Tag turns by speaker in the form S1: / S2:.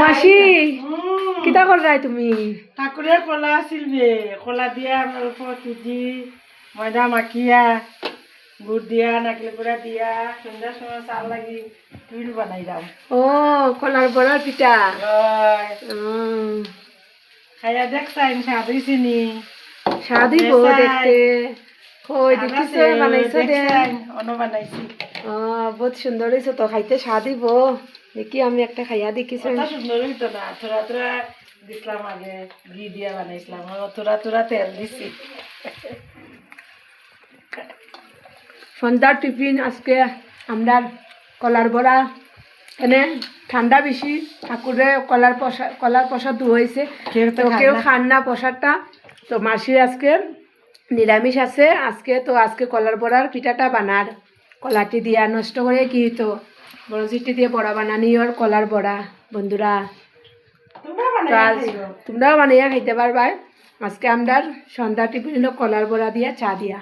S1: মাসি কিতা কর রাই তুমি?
S2: ঠাকুরের কলা আসিলবে, কলা দিয়া অল্প সুজি ময়দা মাখিয়া গুড় দিয়া নারকেল গুড়া দিয়া সন্ধ্যার সময় চাল লাগি তুইল বানাই দাও।
S1: ও কলার বড়ার পিঠা
S2: খাইয়া দেখছাইন স্বাদ হইছে নি?
S1: স্বাদ হইব দেখতে। কই দেখিছ বানাইছ দে?
S2: অন্য বানাইছি।
S1: বহুত সুন্দর হয়েছে তো, খাইতে স্বাদ হইব। দেখি আমি একটা খাইয়া দেখিছ।
S2: অত সুন্দর হইতো না, থোড়া থোড়া দিছিলাম আগে, ঘি দিয়া বানাইছিলাম, থোড়া থোড়া তেল দিছি।
S1: সন্ধ্যার টিফিন আজকে আমরা কলার বড়া। এনে ঠান্ডা বেশি, ঠাকুরে কলার প্রসাদ হয়েছে, তো কেউ খান না প্রসাদটা। তো মাসির আজকে নিরামিষ আছে আজকে, তো আজকে কলার বড়ার পিঠাটা বানার। কলাটি দিয়া নষ্ট করে কি তো বড় চিটি দিয়ে বড়া বানানি ওর কলার বড়া। বন্ধুরা তোমরাও বানাইয়া খাইতে পারবা। আজকে আমরা সন্ধ্যা টিফিন হলো কলার বড়া দিয়া চা দিয়া।